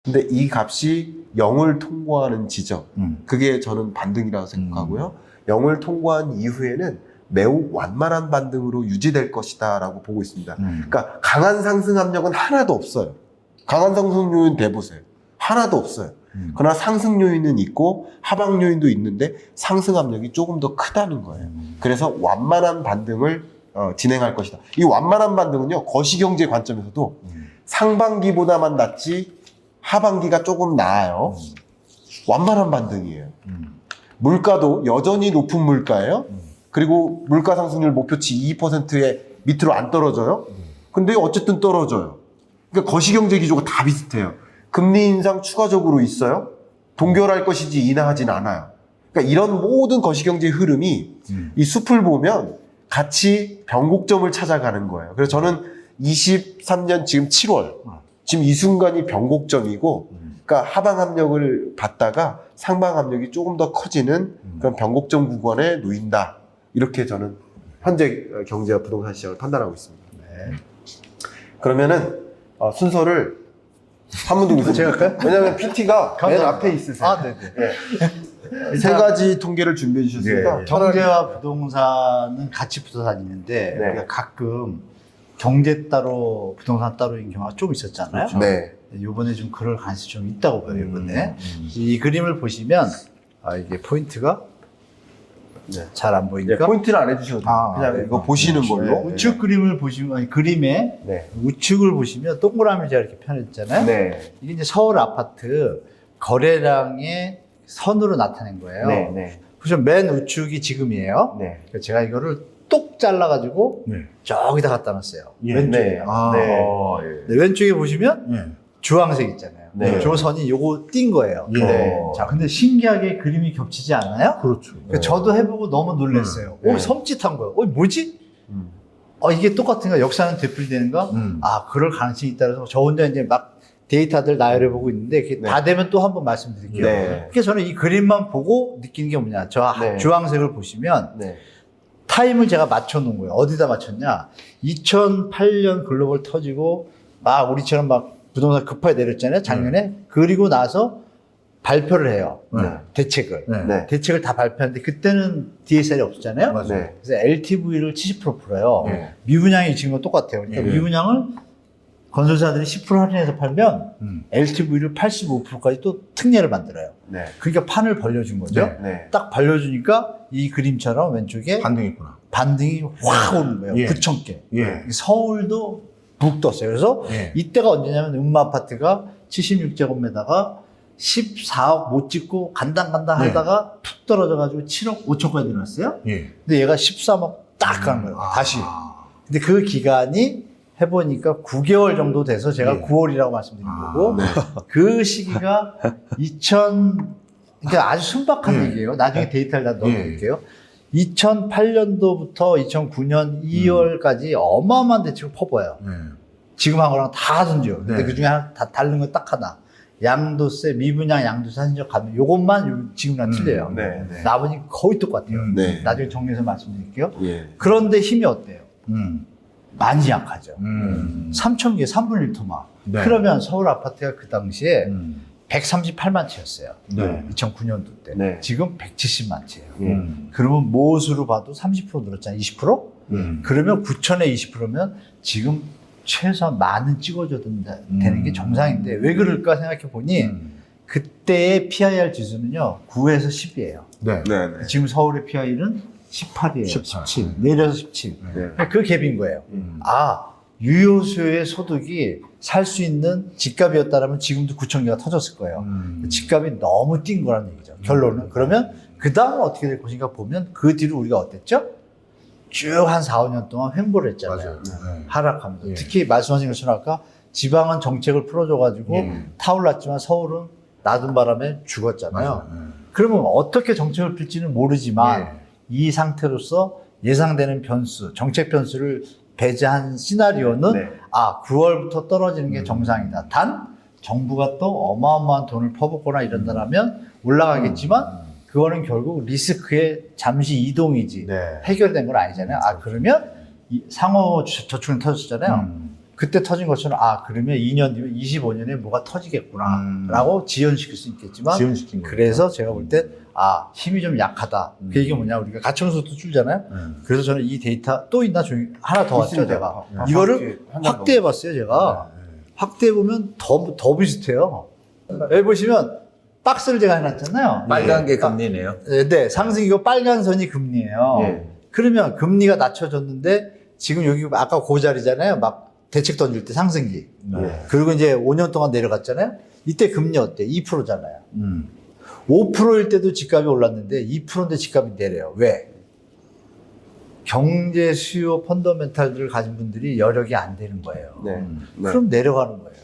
근데 이 값이 0을 통과하는 지점, 그게 저는 반등이라고 생각하고요. 0을 통과한 이후에는 매우 완만한 반등으로 유지될 것이다 라고 보고 있습니다. 그러니까 강한 상승 압력은 하나도 없어요. 강한 상승 요인 대보세요. 하나도 없어요. 그러나 상승 요인은 있고 하방 요인도 있는데 상승 압력이 조금 더 크다는 거예요. 그래서 완만한 반등을 진행할 것이다. 이 완만한 반등은요, 거시경제 관점에서도 상반기보다만 낫지 하반기가 조금 나아요. 완만한 반등이에요. 물가도 여전히 높은 물가예요. 그리고 물가 상승률 목표치 2%의 밑으로 안 떨어져요. 근데 어쨌든 떨어져요. 그러니까 거시경제 기조가 다 비슷해요. 금리 인상 추가적으로 있어요. 동결할 것이지 인하하진 않아요. 그러니까 이런 모든 거시경제 흐름이 이 숲을 보면 같이 변곡점을 찾아가는 거예요. 그래서 저는 23년 지금 7월, 지금 이 순간이 변곡점이고, 그러니까 하방 압력을 받다가 상방 압력이 조금 더 커지는 그런 변곡점 구간에 놓인다. 이렇게 저는 현재 경제와 부동산 시장을 판단하고 있습니다. 네. 그러면은 순서를 한 분 더 제가 할까요? 왜냐하면 PT가 맨 앞에 있으세요. 아, 네네. 네. 세 가지 통계를 준비해 주셨습니다. 네. 경제와 부동산은 같이 붙어 다니는데 네. 우리가 가끔 경제 따로 부동산 따로인 경우가 좀 있었잖아요. 그렇죠. 네. 이번에 좀 그럴 가능성이 좀 있다고 봐요. 이번에 이 그림을 보시면 이게 포인트가 네. 잘 안 네, 보이니까 포인트를 안 해주셔도 돼요. 아, 그냥 네. 이거 보시는 네. 걸로. 우측 그림을 보시면 아니, 그림에 네. 우측을 보시면 동그라미 제가 이렇게 펴냈잖아요. 네. 이게 이제 서울 아파트 거래량의 선으로 나타낸 거예요. 네. 네. 그래서 맨 우측이 지금이에요. 네. 그래서 제가 이거를 똑 잘라가지고 저기다 갖다 놨어요. 예. 왼쪽에. 네. 네. 네, 왼쪽에 보시면 주황색 있잖아요. 네. 저 선이 요거 띈 거예요. 네. 자, 근데 신기하게 그림이 겹치지 않아요? 그렇죠. 그러니까 저도 해보고 너무 놀랐어요. 네. 섬찟한 거예요. 뭐지? 이게 똑같은가? 역사는 되풀이되는가? 그럴 가능성이 있다 그래서 저 혼자 이제 막 데이터들 나열해보고 있는데 그게 네. 다 되면 또 한번 말씀드릴게요. 네. 그래서 저는 이 그림만 보고 느끼는 게 뭐냐. 저 네. 주황색을 보시면 네. 타임을 제가 맞춰놓은 거예요. 어디다 맞췄냐? 2008년 글로벌 터지고 막 우리처럼 막 부동산 급하게 내렸잖아요. 작년에. 그리고 나서 발표를 해요. 네. 대책을. 네. 대책을 다 발표하는데 그때는 DSR이 없었잖아요. 맞아요. 네. 그래서 LTV를 70% 풀어요. 네. 미분양이 지금은 똑같아요. 그러니까 네. 미분양을 건설사들이 10% 할인해서 팔면 LTV를 85%까지 또 특례를 만들어요. 네. 그러니까 판을 벌려준 거죠. 네. 딱 벌려주니까 이 그림처럼 왼쪽에 반등했구나. 반등이 확 오는 거예요. 예. 9,000개. 예. 서울도 북 떴어요. 그래서 예. 이때가 언제냐면 음마아파트가 76제곱미터가 14억 못 찍고 간당 네. 하다가 툭 떨어져가지고 7억 5천까지 내려왔어요. 예. 근데 얘가 13억 딱 가는 거예요. 다시. 근데 그 기간이 해보니까 9개월 정도 돼서 제가 예. 9월이라고 말씀드린 거고, 그 시기가 그러니까 아주 순박한 예. 얘기예요. 나중에 데이터를 다 넣어드릴게요. 2008년도부터 2009년 2월까지 어마어마한 대책을 퍼부어요. 지금 한 거랑 다 하던지요. 근데 네. 그 중에 다 다른 건 딱 하나. 양도세, 미분양 양도세 한적 가면 요것만 지금랑 틀려요. 네. 네. 나머지 거의 똑같아요. 네. 나중에 정리해서 말씀드릴게요. 예. 그런데 힘이 어때요? 많이 약하죠. 3,000개, 3분의 1토막. 네. 그러면 서울 아파트가 그 당시에 138만 채였어요. 네. 2009년도 때. 네. 지금 170만 채예요. 예. 그러면 모수로 봐도 30% 늘었잖아요. 20%? 그러면 9천에 20%면 지금 최소한 만은 찍어줘야 되는 게 정상인데 왜 그럴까 생각해 보니 그때의 PIR 지수는요 9에서 10이에요. 네. 네. 네. 지금 서울의 PI는 18이에요. 18. 17. 내려서 17. 네. 그 갭인 거예요. 유효수요의 소득이 살 수 있는 집값이었다면 지금도 9천 개가 터졌을 거예요. 집값이 너무 뛴 거라는 얘기죠. 결론은. 그러면 그 다음은 어떻게 될 것인가 보면 그 뒤로 우리가 어땠죠? 쭉 한 4, 5년 동안 횡보를 했잖아요. 맞아요. 하락하면서. 예. 특히 말씀하신 것처럼 아까 지방은 정책을 풀어줘가지고 타올랐지만 서울은 놔둔 바람에 죽었잖아요. 그러면 어떻게 정책을 필지는 모르지만 이 상태로서 예상되는 변수, 정책 변수를 배제한 시나리오는 네. 9월부터 떨어지는 게 정상이다. 단 정부가 또 어마어마한 돈을 퍼붓거나 이런다면 올라가겠지만 그거는 결국 리스크의 잠시 이동이지 네. 해결된 건 아니잖아요. 그러면 이 상호 저축은 터졌잖아요. 그때 터진 것처럼 그러면 2년 뒤면 25년에 뭐가 터지겠구나 라고 지연시킬 수 있겠지만 지연시킨 거예요. 그래서 제가 볼 때 힘이 좀 약하다. 그 얘기가 뭐냐, 우리가 가청소도 줄잖아요. 그래서 저는 이 데이터 또 있나 하나 더 왔죠, 있습니다. 제가. 이거를 확대해 봤어요, 제가. 확대해 보면 더 비슷해요. 여기 보시면 박스를 제가 해놨잖아요. 빨간 게 금리네요. 네, 상승이고 빨간 선이 금리예요. 예. 그러면 금리가 낮춰졌는데 지금 여기 아까 그 자리잖아요. 막 대책 던질 때 상승기. 예. 그리고 이제 5년 동안 내려갔잖아요. 이때 금리 어때? 2%잖아요. 5%일 때도 집값이 올랐는데 2%인데 집값이 내려요. 왜? 경제 수요 펀더멘탈들을 가진 분들이 여력이 안 되는 거예요. 네. 네. 그럼 내려가는 거예요.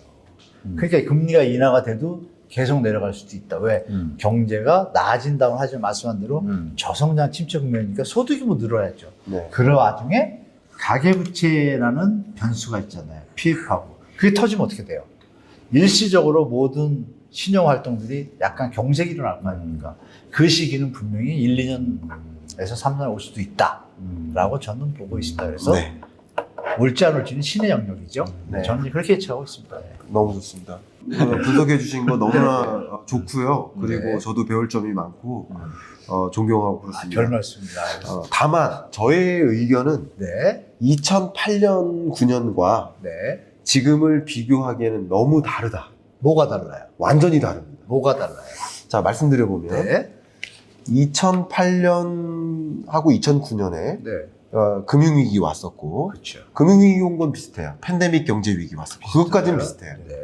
그러니까 금리가 인하가 돼도 계속 내려갈 수도 있다. 왜? 경제가 나아진다고 하지만 말씀한 대로 저성장 침체 국면이니까 소득이 뭐 늘어야죠. 네. 그 와중에 가계부채라는 변수가 있잖아요. PF하고. 그게 터지면 어떻게 돼요? 일시적으로 모든 신용활동들이 약간 경색이 일어날 거 아닙니까? 그 시기는 분명히 1, 2년에서 3년 올 수도 있다. 라고 저는 보고 있습니다. 그래서 네. 올지 안 올지는 신의 영역이죠. 네. 저는 그렇게 예측하고 있습니다. 네. 너무 좋습니다. 분석해 주신 거 너무나 좋고요. 그리고 네. 저도 배울 점이 많고 존경하고 그렇습니다. 별 말씀입니다. 다만 저의 의견은 네. 2008년 9년과 네. 지금을 비교하기에는 너무 다르다. 뭐가 달라요? 완전히 다릅니다. 뭐가 달라요? 자, 말씀드려보면 네. 2008년하고 2009년에 네. 금융위기 왔었고 그렇죠. 금융위기 온 건 비슷해요. 팬데믹 경제위기 왔었고 그것까지는 비슷해요. 네.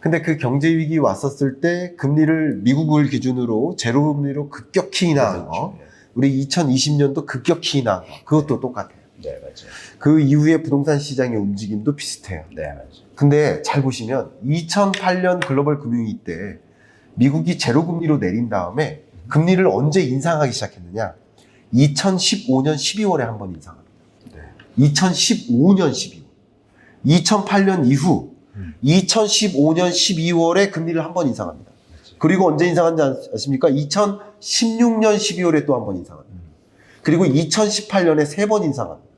근데 그 경제위기 왔었을 때 금리를 미국을 기준으로 제로금리로 급격히 인하한 거, 우리 2020년도 급격히 인하한 거, 그것도 똑같아요. 네, 맞아요. 그 이후에 부동산 시장의 움직임도 비슷해요. 네, 맞아요. 근데 잘 보시면 2008년 글로벌 금융위기 때 미국이 제로금리로 내린 다음에 금리를 언제 인상하기 시작했느냐? 2015년 12월에 한 번 인상합니다. 2015년 12월. 2008년 이후 2015년 12월에 금리를 한 번 인상합니다. 그리고 언제 인상한지 아십니까? 2016년 12월에 또 한 번 인상합니다. 그리고 2018년에 3번 인상합니다.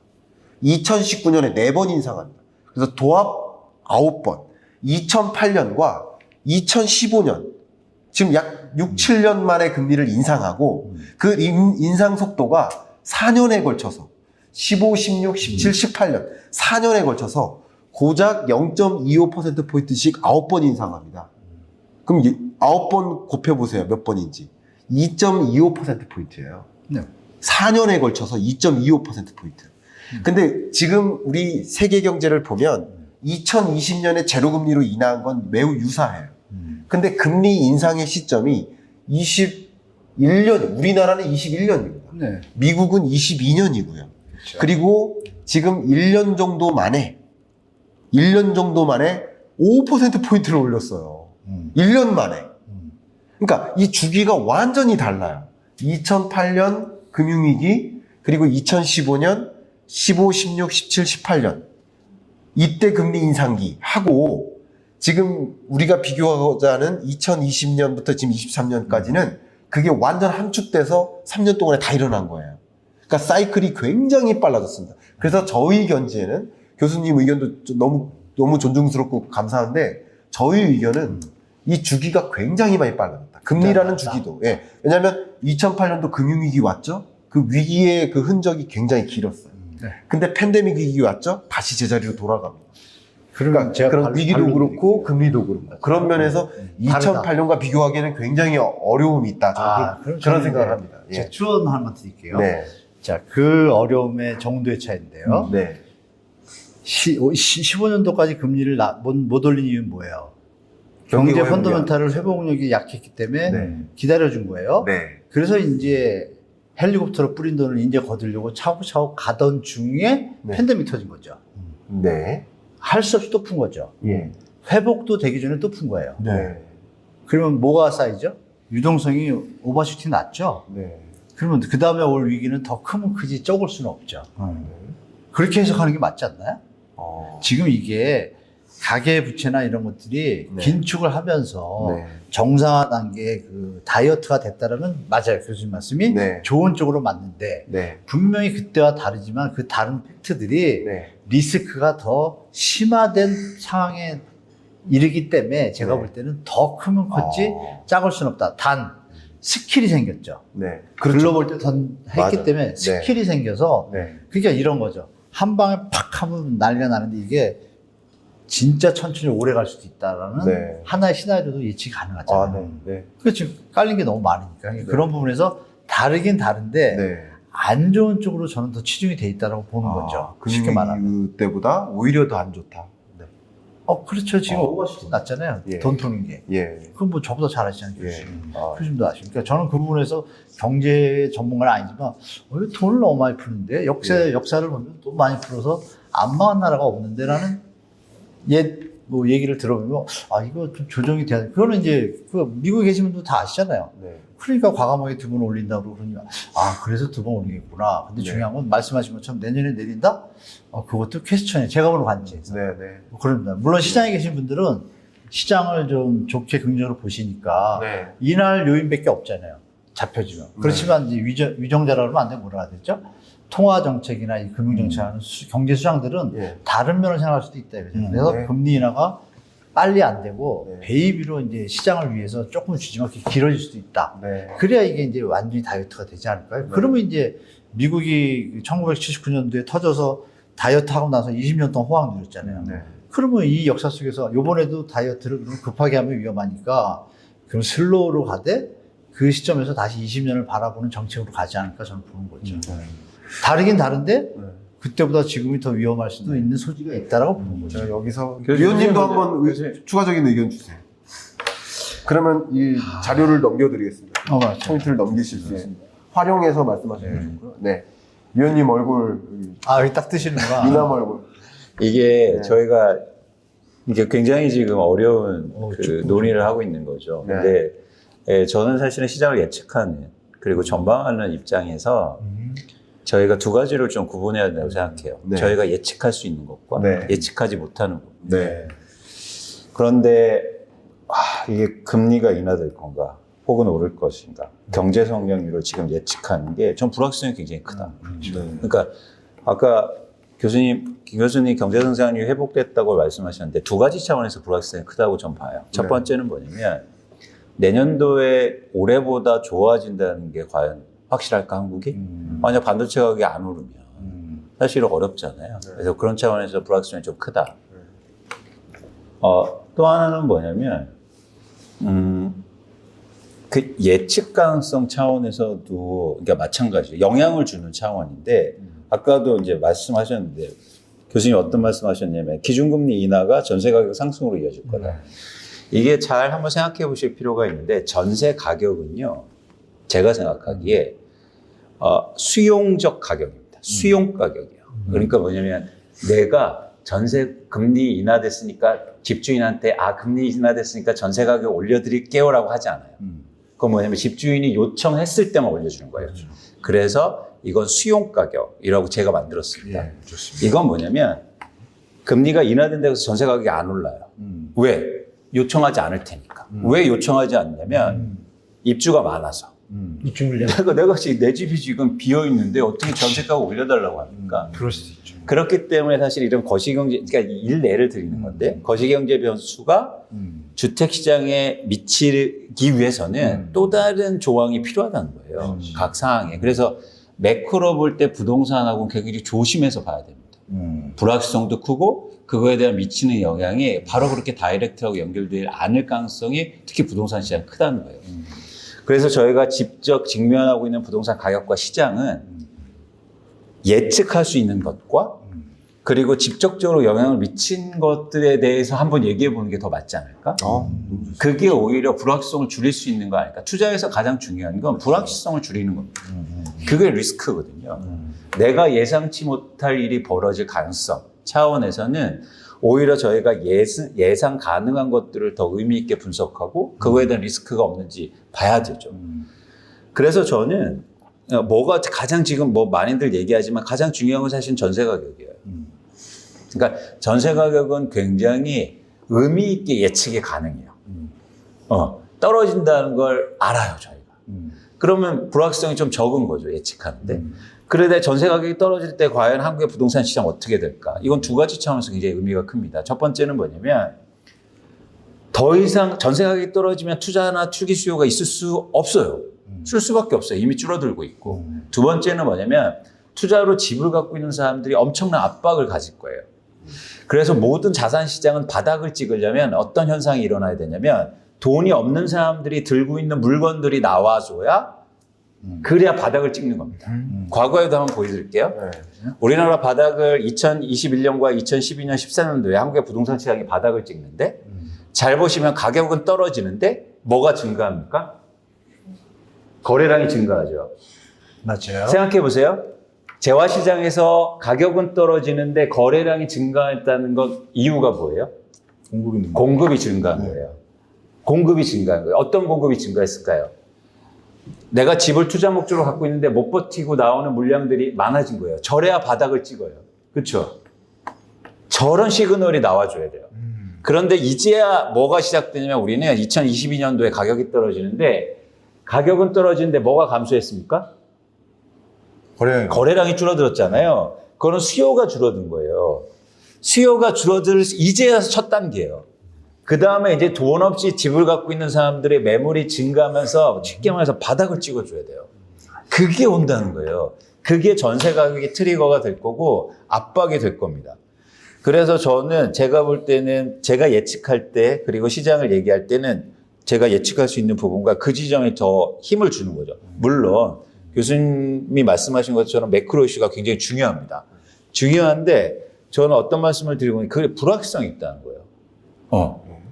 2019년에 4번 인상합니다. 그래서 도합 9번. 2008년과 2015년, 지금 약 6, 7년 만에 금리를 인상하고 그 인상 속도가 4년에 걸쳐서 15, 16, 17, 18년 4년에 걸쳐서 고작 0.25%포인트씩 9번 인상합니다. 그럼 9번 곱해보세요. 몇 번인지. 2.25%포인트예요. 네. 4년에 걸쳐서 2.25%포인트. 근데 지금 우리 세계 경제를 보면 2020년에 제로금리로 인하한 건 매우 유사해요. 근데 금리 인상의 시점이 21년, 우리나라는 21년입니다. 네. 미국은 22년이고요. 그렇죠. 그리고 지금 1년 정도 만에 5%포인트를 올렸어요. 1년 만에. 그러니까 이 주기가 완전히 달라요. 2008년 금융위기, 그리고 2015년, 15, 16, 17, 18년. 이때 금리 인상기 하고, 지금 우리가 비교하고자 하는 2020년부터 지금 23년까지는 그게 완전 함축돼서 3년 동안에 다 일어난 거예요. 그러니까 사이클이 굉장히 빨라졌습니다. 그래서 저희 견지에는 교수님 의견도 너무 존중스럽고 감사한데 저희 의견은 이 주기가 굉장히 많이 빨라졌다. 금리라는 주기도. 예. 왜냐하면 2008년도 금융위기 왔죠? 그 위기의 그 흔적이 굉장히 길었어요. 네. 근데 팬데믹 위기 왔죠? 다시 제자리로 돌아갑니다. 그러니까 제가 그런 위기도 그렇고 금리도 그렇고 그런 면에서 2008년과 비교하기에는 굉장히 어려움이 있다. 저는 그런 생각을 합니다. 제가 추원 하나 드릴게요. 네. 자, 그 어려움의 정도의 차이인데요. 네. 15년도까지 금리를 못 올린 이유는 뭐예요? 경제 경기 펀더멘탈을 회복력이 약했기 때문에 네. 기다려준 거예요. 네. 그래서 이제 헬리콥터로 뿌린 돈을 이제 거두려고 차곡차곡 가던 중에 네. 팬데믹 터진 거죠. 네. 할 수 없이 또 푼 거죠. 예. 회복도 되기 전에 또 푼 거예요. 네. 그러면 뭐가 쌓이죠? 유동성이 오버슈팅 났죠? 네. 그러면 그 다음에 올 위기는 더 크면 크지 적을 수는 없죠. 그렇게 해석하는 게 맞지 않나요? 지금 이게 가계 부채나 이런 것들이 네. 긴축을 하면서 네. 정상화 단계의 그 다이어트가 됐다라면 맞아요. 교수님 말씀이 네. 좋은 쪽으로 맞는데 네. 분명히 그때와 다르지만 그 다른 팩트들이 네. 리스크가 더 심화된 상황에 이르기 때문에 제가 네. 볼 때는 더 크면 컸지 작을 수는 없다. 단 스킬이 생겼죠. 네. 글로벌 때 했기 맞아. 때문에 네. 스킬이 생겨서 네. 그러니까 이런 거죠. 한 방에 팍 하면 난리가 나는데 이게 진짜 천천히 오래 갈 수도 있다라는 네. 하나의 시나리오도 예측이 가능하잖아요. 아, 네. 네. 그러니까 지금 깔린 게 너무 많으니까 그런 부분에서 다르긴 다른데 네. 안 좋은 쪽으로 저는 더 치중이 돼 있다라고 보는 거죠. 쉽게 말하면. 그 때보다 오히려 더 안 좋다. 네. 그렇죠. 지금 어. 훨씬 낫잖아요. 예. 돈 터는 게. 예. 그건 뭐 저보다 잘 아시잖아요. 예. 교수님. 아, 교수님도 아시고. 그러니까 저는 그 부분에서 경제 전문가는 아니지만 왜 돈을 너무 많이 푸는데 역사를 보면 돈 많이 풀어서 안 망한 나라가 없는데라는 뭐 얘기를 들어보면 이거 좀 조정이 돼야 돼. 그거는 이제 그 미국에 계신 분도 다 아시잖아요. 네. 그러니까 과감하게 2번 올린다고 그러니까 그래서 2번 올리겠구나. 근데 네. 중요한 건 말씀하신 것처럼 내년에 내린다? 그것도 퀘스천이에요. 제가 보는 관점에서. 네. 네. 그럽니다. 물론 시장에 계신 분들은 시장을 좀 좋게 긍정으로 보시니까 네. 이날 요인밖에 없잖아요. 잡혀지면. 그렇지만 이제 위정자라고 하면 안 되고 뭐라 해야 되죠? 통화 정책이나 이 금융 정책하는 경제 수장들은 예. 다른 면을 생각할 수도 있다. 그래서 네. 금리 인하가 빨리 안 되고 네. 베이비로 이제 시장을 위해서 조금 주지만 그게 길어질 수도 있다. 네. 그래야 이게 이제 완전히 다이어트가 되지 않을까요? 네. 그러면 이제 미국이 1979년도에 터져서 다이어트 하고 나서 20년 동안 호황 누렸잖아요. 네. 그러면 이 역사 속에서 요번에도 다이어트를 그럼 급하게 하면 위험하니까 그럼 슬로우로 가되 그 시점에서 다시 20년을 바라보는 정책으로 가지 않을까 저는 보는 거죠. 다르긴 다른데 네. 그때보다 지금이 더 위험할 수도 있는 소지가 있다라고 보는 거죠. 제가 여기서 교수님, 위원님도 교수님 한번 먼저, 추가적인 의견 주세요. 그러면 이 자료를 넘겨드리겠습니다. 맞죠. 포인트를 넘기실 수 있습니다. 활용해서 말씀하시는 거고요. 네. 위원님 얼굴, 여기 딱 뜨시는구나. 미남 얼굴. 이게 네. 저희가 이게 굉장히 지금 어려운 그 조금. 논의를 하고 있는 거죠. 네. 근데 저는 사실은 시장을 예측하는 그리고 전망하는 입장에서 저희가 두 가지를 좀 구분해야 된다고 생각해요. 네. 저희가 예측할 수 있는 것과 네. 예측하지 못하는 것. 네. 그런데 이게 금리가 인하될 건가 혹은 오를 것인가 경제 성장률을 지금 예측하는 게 전 불확실성이 굉장히 크다. 네. 그러니까 아까 김 교수님 경제 성장률이 회복됐다고 말씀하셨는데 두 가지 차원에서 불확실성이 크다고 전 봐요. 첫 네. 번째는 뭐냐면 내년도에 올해보다 좋아진다는 게 과연 확실할까 한국이? 만약 반도체 가격이 안 오르면 사실은 어렵잖아요. 네. 그래서 그런 차원에서 불확실성이 좀 크다. 또 하나는 뭐냐면 그 예측 가능성 차원에서도 그러니까 마찬가지예요. 영향을 주는 차원인데 아까도 이제 말씀하셨는데 교수님 어떤 말씀하셨냐면 기준금리 인하가 전세 가격 상승으로 이어질 거다. 이게 잘 한번 생각해 보실 필요가 있는데 전세 가격은요. 제가 생각하기에 수용적 가격입니다. 수용 가격이에요. 그러니까 뭐냐면 내가 전세 금리 인하됐으니까 집주인한테 금리 인하됐으니까 전세 가격 올려드릴게요라고 하지 않아요. 그건 뭐냐면 집주인이 요청했을 때만 올려주는 거예요. 그래서 이건 수용 가격이라고 제가 만들었습니다. 좋습니다. 이건 뭐냐면 금리가 인하된다고 해서 전세 가격이 안 올라요. 왜? 요청하지 않을 테니까. 왜 요청하지 않냐면 입주가 많아서. 입주 물량. 내가 지금 내 집이 지금 비어 있는데 어떻게 전세가가 올려달라고 합니까? 그럴 수도 있죠. 그렇기 때문에 사실 이런 거시경제, 그러니까 일례를 드리는 건데 거시경제 변수가 주택시장에 미치기 위해서는 또 다른 조항이 필요하다는 거예요. 각 상황에. 그래서 매크로 볼 때 부동산하고는 굉장히 조심해서 봐야 됩니다. 불확실성도 크고 그거에 대한 미치는 영향이 바로 그렇게 다이렉트하고 연결되지 않을 가능성이 특히 부동산 시장이 크다는 거예요. 그래서 저희가 직접 직면하고 있는 부동산 가격과 시장은 예측할 수 있는 것과 그리고 직접적으로 영향을 미친 것들에 대해서 한번 얘기해 보는 게 더 맞지 않을까? 그게 오히려 불확실성을 줄일 수 있는 거 아닐까? 투자에서 가장 중요한 건 불확실성을 줄이는 겁니다. 그게 리스크거든요. 내가 예상치 못할 일이 벌어질 가능성 차원에서는 오히려 저희가 예상 가능한 것들을 더 의미 있게 분석하고 그거에 대한 리스크가 없는지 봐야 되죠. 그래서 저는 뭐가 가장 지금 뭐 많이들 얘기하지만 가장 중요한 건 사실 전세 가격이에요. 그러니까 전세 가격은 굉장히 의미 있게 예측이 가능해요. 떨어진다는 걸 알아요, 저희가. 그러면 불확실성이 좀 적은 거죠, 예측하는데. 그러다 전세 가격이 떨어질 때 과연 한국의 부동산 시장 어떻게 될까? 이건 두 가지 차원에서 굉장히 의미가 큽니다. 첫 번째는 뭐냐면 더 이상 전세 가격이 떨어지면 투자나 투기 수요가 있을 수 없어요. 쓸 수밖에 없어요. 이미 줄어들고 있고. 두 번째는 뭐냐면 투자로 집을 갖고 있는 사람들이 엄청난 압박을 가질 거예요. 그래서 모든 자산 시장은 바닥을 찍으려면 어떤 현상이 일어나야 되냐면 돈이 없는 사람들이 들고 있는 물건들이 나와줘야 그래야 바닥을 찍는 겁니다. 과거에도 한번 보여드릴게요. 네. 우리나라 바닥을 2021년과 2012년, 13년도에 한국의 부동산 시장이 바닥을 찍는데 잘 보시면 가격은 떨어지는데 뭐가 증가합니까? 거래량이 증가하죠. 맞아요. 생각해 보세요. 재화시장에서 가격은 떨어지는데 거래량이 증가했다는 것 이유가 뭐예요? 공급이 증가한 거예요. 공급이 증가한 거예요. 어떤 공급이 증가했을까요? 내가 집을 투자 목적으로 갖고 있는데 못 버티고 나오는 물량들이 많아진 거예요. 저래야 바닥을 찍어요. 그렇죠? 저런 시그널이 나와줘야 돼요. 그런데 이제야 뭐가 시작되냐면 우리는 2022년도에 가격이 떨어지는데 가격은 떨어지는데 뭐가 감소했습니까? 거래량이 줄어들었잖아요. 그거는 수요가 줄어든 거예요. 수요가 이제야 첫 단계예요. 그 다음에 이제 돈 없이 집을 갖고 있는 사람들의 매물이 증가하면서 쉽게 말해서 바닥을 찍어줘야 돼요. 그게 온다는 거예요. 그게 전세 가격이 트리거가 될 거고 압박이 될 겁니다. 그래서 저는 제가 볼 때는 제가 예측할 때 그리고 시장을 얘기할 때는 제가 예측할 수 있는 부분과 그 지점에 더 힘을 주는 거죠. 물론 교수님이 말씀하신 것처럼 매크로 이슈가 굉장히 중요합니다. 중요한데 저는 어떤 말씀을 드리고 있는 그게 불확실성이 있다는 거예요.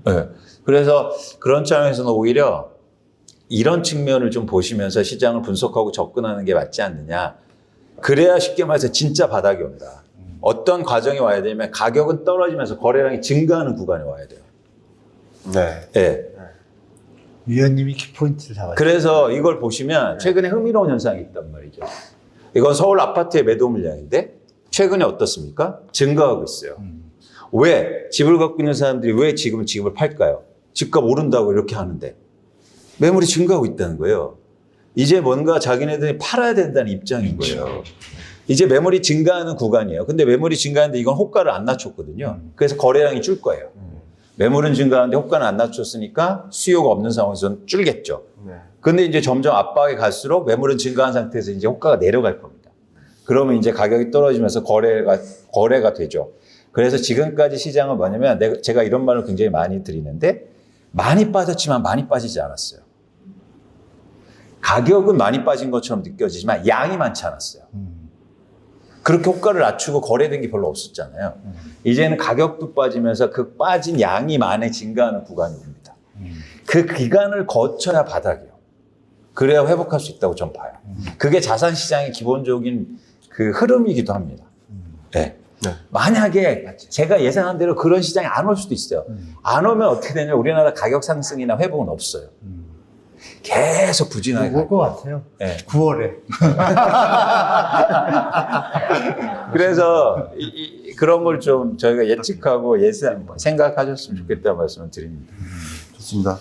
네. 그래서 그런 차원에서는 오히려 이런 측면을 좀 보시면서 시장을 분석하고 접근하는 게 맞지 않느냐. 그래야 쉽게 말해서 진짜 바닥이 온다. 어떤 과정이 와야 되냐면 가격은 떨어지면서 거래량이 증가하는 구간에 와야 돼요. 네. 네. 위원님이 키포인트를 잡았죠. 그래서 이걸 보시면 최근에 흥미로운 현상이 있단 말이죠. 이건 서울 아파트의 매도 물량인데 최근에 어떻습니까? 증가하고 있어요. 왜? 집을 갖고 있는 사람들이 왜 지금 집을 팔까요? 집값 오른다고 이렇게 하는데 매물이 증가하고 있다는 거예요. 이제 뭔가 자기네들이 팔아야 된다는 입장인 거예요. 이제 매물이 증가하는 구간이에요. 근데 매물이 증가하는데 이건 호가를 안 낮췄거든요. 그래서 거래량이 줄 거예요. 매물은 증가하는데 호가는 안 낮췄으니까 수요가 없는 상황에서는 줄겠죠. 네. 근데 이제 점점 압박이 갈수록 매물은 증가한 상태에서 이제 호가가 내려갈 겁니다. 그러면 이제 가격이 떨어지면서 거래가 되죠. 그래서 지금까지 시장은 뭐냐면 제가 이런 말을 굉장히 많이 드리는데 많이 빠졌지만 많이 빠지지 않았어요. 가격은 많이 빠진 것처럼 느껴지지만 양이 많지 않았어요. 그렇게 호가를 낮추고 거래된 게 별로 없었잖아요. 이제는 가격도 빠지면서 그 빠진 양이 많이 증가하는 구간이 옵니다. 그 기간을 거쳐야 바닥이에요. 그래야 회복할 수 있다고 전 봐요. 그게 자산 시장의 기본적인 그 흐름이기도 합니다. 네. 네. 만약에 제가 예상한 대로 그런 시장이 안 올 수도 있어요. 안 오면 어떻게 되냐면 우리나라 가격 상승이나 회복은 없어요. 계속 부진하게 올 것 같아요. 네. 9월에. 그래서 그런 걸 좀 저희가 예측하고 생각하셨으면 좋겠다는 말씀을 드립니다. 좋습니다.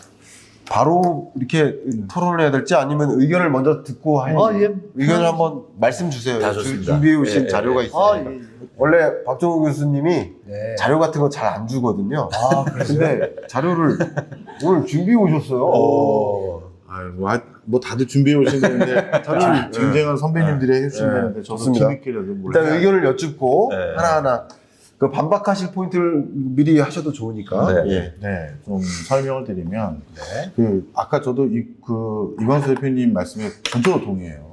바로 이렇게 토론을 해야 될지 아니면 의견을 먼저 듣고 할지. 예. 의견을 한번 말씀 주세요. 다 좋습니다. 준비해 오신 예, 자료가 예. 있어요. 원래 박정우 교수님이 네. 자료 같은 거 잘 안 주거든요. 그래서 근데 자료를 오늘 준비해 오셨어요. 뭐 다들 준비해 오시는데 자료를 쟁쟁한 선배님들이 해주신다는데 저도 좋습니다. 뒤늦게라도 몰라요. 일단 의견을 여쭙고 네. 하나하나 그 반박하실 포인트를 미리 하셔도 좋으니까. 네. 예. 네, 좀 설명을 드리면 네. 아까 저도 이광수 대표님 말씀에 전적으로 동의해요.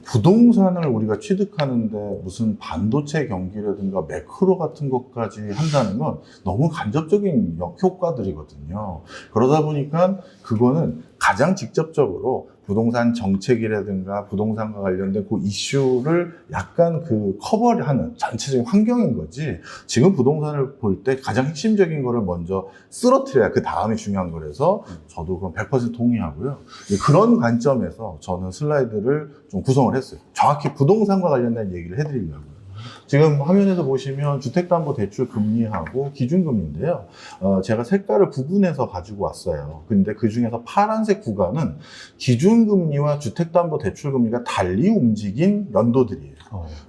부동산을 우리가 취득하는데 무슨 반도체 경기라든가 매크로 같은 것까지 한다는 건 너무 간접적인 효과들이거든요. 그러다 보니까 그거는 가장 직접적으로 부동산 정책이라든가 부동산과 관련된 그 이슈를 약간 커버하는 전체적인 환경인 거지. 지금 부동산을 볼 때 가장 핵심적인 거를 먼저 쓰러뜨려야 그 다음이 중요한 거라서 저도 그럼 100% 동의하고요. 그런 관점에서 저는 슬라이드를 좀 구성을 했어요. 정확히 부동산과 관련된 얘기를 해드리려고요. 지금 화면에서 보시면 주택담보대출 금리하고 기준금리인데요. 제가 색깔을 구분해서 가지고 왔어요. 근데 그 중에서 파란색 구간은 기준금리와 주택담보대출금리가 달리 움직인 연도들이에요.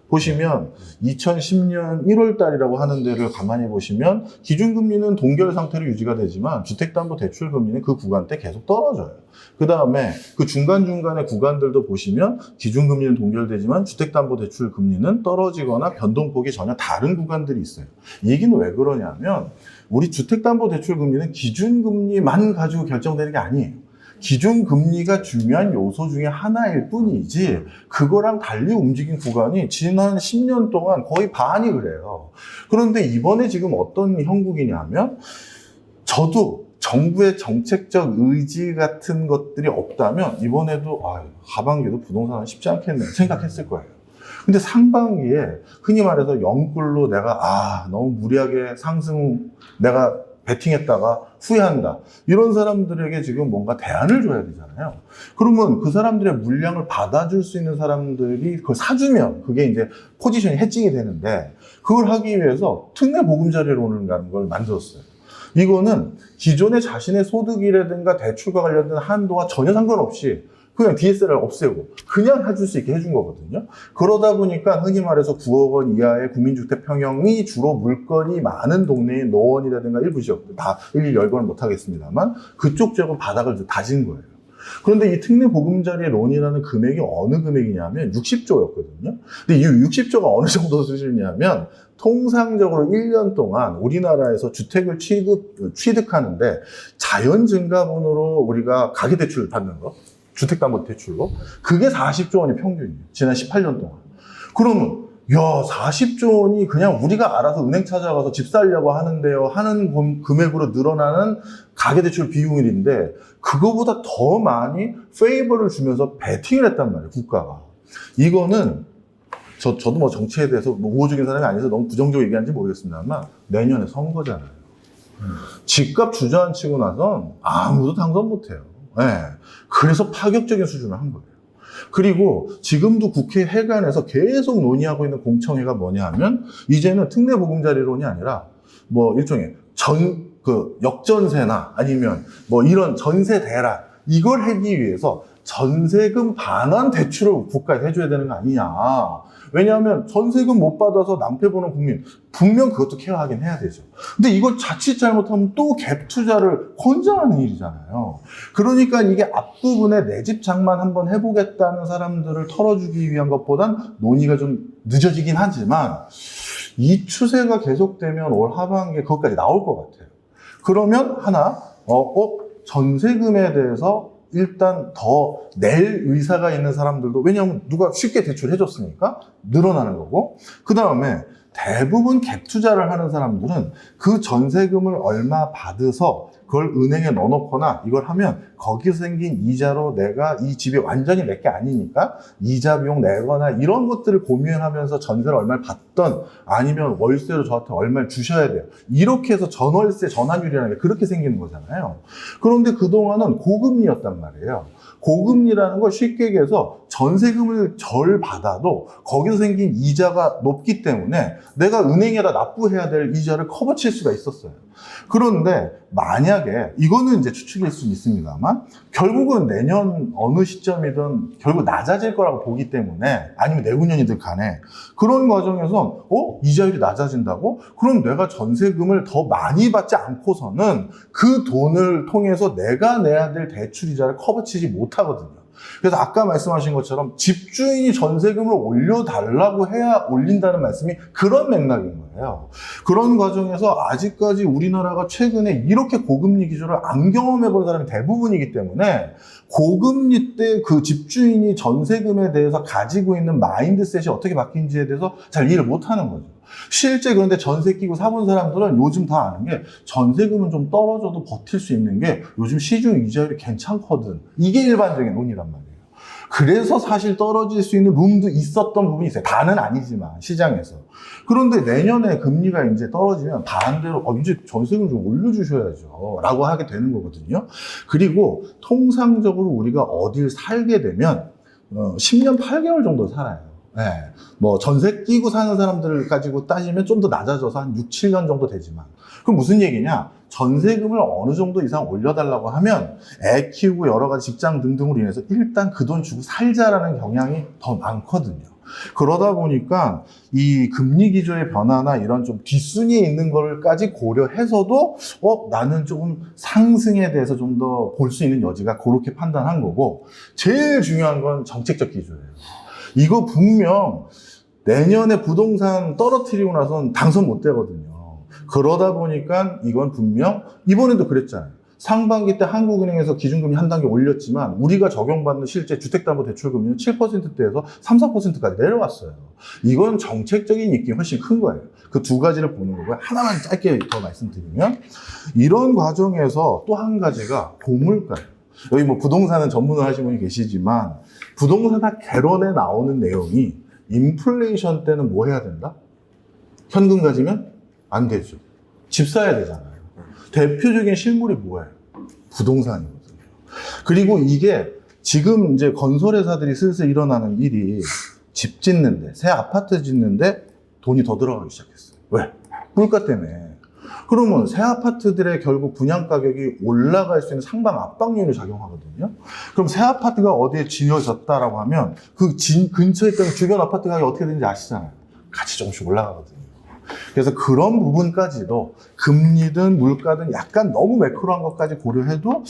보시면 2010년 1월 달이라고 하는 데를 가만히 보시면 기준금리는 동결 상태로 유지가 되지만 주택담보대출금리는 그 구간대 계속 떨어져요. 그 다음에 그 중간중간의 구간들도 보시면 기준금리는 동결되지만 주택담보대출금리는 떨어지거나 변동폭이 전혀 다른 구간들이 있어요. 이 얘기는 왜 그러냐면 우리 주택담보대출금리는 기준금리만 가지고 결정되는 게 아니에요. 기준금리가 중요한 요소 중에 하나일 뿐이지 그거랑 달리 움직인 구간이 지난 10년 동안 거의 반이 그래요. 그런데 이번에 지금 어떤 형국이냐면 저도 정부의 정책적 의지 같은 것들이 없다면 이번에도 하반기도 부동산은 쉽지 않겠네 생각했을 거예요. 근데 상반기에 흔히 말해서 영끌로 내가 너무 무리하게 상승 내가 베팅했다가 후회한다. 이런 사람들에게 지금 뭔가 대안을 줘야 되잖아요. 그러면 그 사람들의 물량을 받아줄 수 있는 사람들이 그걸 사주면 그게 이제 포지션이 해칭이 되는데 그걸 하기 위해서 특례보금자리론이라는 걸 만들었어요. 이거는 기존의 자신의 소득이라든가 대출과 관련된 한도와 전혀 상관없이 그냥 DSR을 없애고 그냥 해줄 수 있게 해준 거거든요. 그러다 보니까 흔히 말해서 9억 원 이하의 국민주택 평형이 주로 물건이 많은 동네인 노원이라든가 일부 지역들 다 일일이 열거는 못하겠습니다만 그쪽 지역은 바닥을 다진 거예요. 그런데 이 특례보금자리론이라는 금액이 어느 금액이냐면 60조였거든요. 근데 이 60조가 어느 정도 수준이냐면 통상적으로 1년 동안 우리나라에서 주택을 취득하는데 자연증가분으로 우리가 가계대출을 받는 거 주택담보대출로 그게 40조 원이 평균이에요. 지난 18년 동안. 그러면 40조 원이 그냥 우리가 알아서 은행 찾아가서 집 살려고 하는데요 하는 금액으로 늘어나는 가계대출 비율인데 그거보다 더 많이 페이버를 주면서 베팅을 했단 말이에요. 국가가. 이거는 저도 뭐 정치에 대해서 우호적인 사람이 아니어서 너무 부정적으로 얘기하는지 모르겠습니다만 내년에 선거잖아요. 집값 주저앉히고 나선 아무도 당선 못해요. 네. 그래서 파격적인 수준을 한 거예요. 그리고 지금도 국회 회관에서 계속 논의하고 있는 공청회가 뭐냐 하면 이제는 특례보금자리론이 아니라 뭐 일종의 역전세나 아니면 뭐 이런 전세 대란 이걸 하기 위해서 전세금 반환 대출을 국가에 해줘야 되는 거 아니냐. 왜냐하면 전세금 못 받아서 낭패 보는 국민 분명 그것도 케어하긴 해야 되죠. 근데 이걸 자칫 잘못하면 또 갭 투자를 권장하는 일이잖아요. 그러니까 이게 앞부분에 내 집 장만 한번 해보겠다는 사람들을 털어주기 위한 것보단 논의가 좀 늦어지긴 하지만 이 추세가 계속되면 올 하반기에 그것까지 나올 것 같아요. 그러면 하나 전세금에 대해서 일단 더 낼 의사가 있는 사람들도 왜냐하면 누가 쉽게 대출해줬으니까 늘어나는 거고 그 다음에 대부분 갭 투자를 하는 사람들은 그 전세금을 얼마 받아서 그걸 은행에 넣어놓거나 이걸 하면 거기서 생긴 이자로 내가 이 집이 완전히 내 게 아니니까 이자 비용 내거나 이런 것들을 고민하면서 전세를 얼마를 받던 아니면 월세로 저한테 얼마를 주셔야 돼요. 이렇게 해서 전월세 전환율이라는 게 그렇게 생기는 거잖아요. 그런데 그동안은 고금리였단 말이에요. 고금리라는 걸 쉽게 얘기해서 전세금을 절 받아도 거기서 생긴 이자가 높기 때문에 내가 은행에다 납부해야 될 이자를 커버칠 수가 있었어요. 그런데 만약에 이거는 이제 추측일 수는 있습니다만 결국은 내년 어느 시점이든 결국 낮아질 거라고 보기 때문에 아니면 내후년이든 간에 그런 과정에서 이자율이 낮아진다고? 그럼 내가 전세금을 더 많이 받지 않고서는 그 돈을 통해서 내가 내야 될 대출 이자를 커버치지 못하거든요. 그래서 아까 말씀하신 것처럼 집주인이 전세금을 올려달라고 해야 올린다는 말씀이 그런 맥락인 거예요. 그런 과정에서 아직까지 우리나라가 최근에 이렇게 고금리 기조를 안 경험해 본 사람이 대부분이기 때문에 고금리 때 그 집주인이 전세금에 대해서 가지고 있는 마인드셋이 어떻게 바뀐지에 대해서 잘 이해를 못하는 거죠. 실제 그런데 전세 끼고 사본 사람들은 요즘 다 아는 게 전세금은 좀 떨어져도 버틸 수 있는 게 요즘 시중 이자율이 괜찮거든. 이게 일반적인 논의란 말이에요. 그래서 사실 떨어질 수 있는 룸도 있었던 부분이 있어요. 다는 아니지만 시장에서. 그런데 내년에 금리가 이제 떨어지면 반대로 이제 전세금 좀 올려주셔야죠 라고 하게 되는 거거든요. 그리고 통상적으로 우리가 어딜 살게 되면 10년 8개월 정도 살아요. 네. 뭐 전세 끼고 사는 사람들 가지고 따지면 좀 더 낮아져서 한 6, 7년 정도 되지만 그럼 무슨 얘기냐? 전세금을 어느 정도 이상 올려달라고 하면 애 키우고 여러 가지 직장 등등으로 인해서 일단 그 돈 주고 살자라는 경향이 더 많거든요. 그러다 보니까 이 금리 기조의 변화나 이런 좀 뒷순위에 있는 걸까지 고려해서도 나는 조금 상승에 대해서 좀 더 볼 수 있는 여지가 그렇게 판단한 거고 제일 중요한 건 정책적 기조예요. 이거 분명 내년에 부동산 떨어뜨리고 나선 당선 못 되거든요. 그러다 보니까 이건 분명 이번에도 그랬잖아요. 상반기 때 한국은행에서 기준금리 한 단계 올렸지만 우리가 적용받는 실제 주택담보대출금리는 7%대에서 3, 4%까지 내려왔어요. 이건 정책적인 입김이 훨씬 큰 거예요. 그 두 가지를 보는 거고요. 하나만 짧게 더 말씀드리면 이런 과정에서 또 한 가지가 고물가예요. 여기 뭐 부동산은 전문을 하신 분이 계시지만 부동산학 개론에 나오는 내용이 인플레이션 때는 뭐 해야 된다? 현금 가지면 안 되죠. 집 사야 되잖아요. 대표적인 실물이 뭐예요? 부동산이거든요. 그리고 이게 지금 이제 건설회사들이 슬슬 일어나는 일이 집 짓는데, 새 아파트 짓는데 돈이 더 들어가기 시작했어요. 왜? 물가 때문에. 그러면 새 아파트들의 결국 분양 가격이 올라갈 수 있는 상방 압박률이 작용하거든요. 그럼 새 아파트가 어디에 지어졌다라고 하면 그 근처에 있던 주변 아파트 가격이 어떻게 되는지 아시잖아요. 같이 조금씩 올라가거든요. 그래서 그런 부분까지도 금리든 물가든 약간 너무 매크로한 것까지 고려해도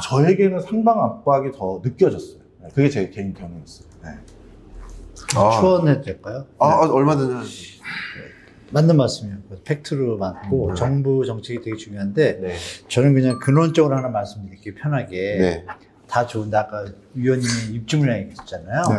저에게는 상방 압박이 더 느껴졌어요. 그게 제 개인 경험이었어요. 네. 추원해도 될까요? 얼마든지. 맞는 말씀이에요. 팩트로 맞고 정부 정책이 되게 중요한데 네. 저는 그냥 근원적으로 하나 말씀드릴게요. 편하게. 네. 다 좋은데 아까 위원님이 입주 물량 얘기했잖아요. 네.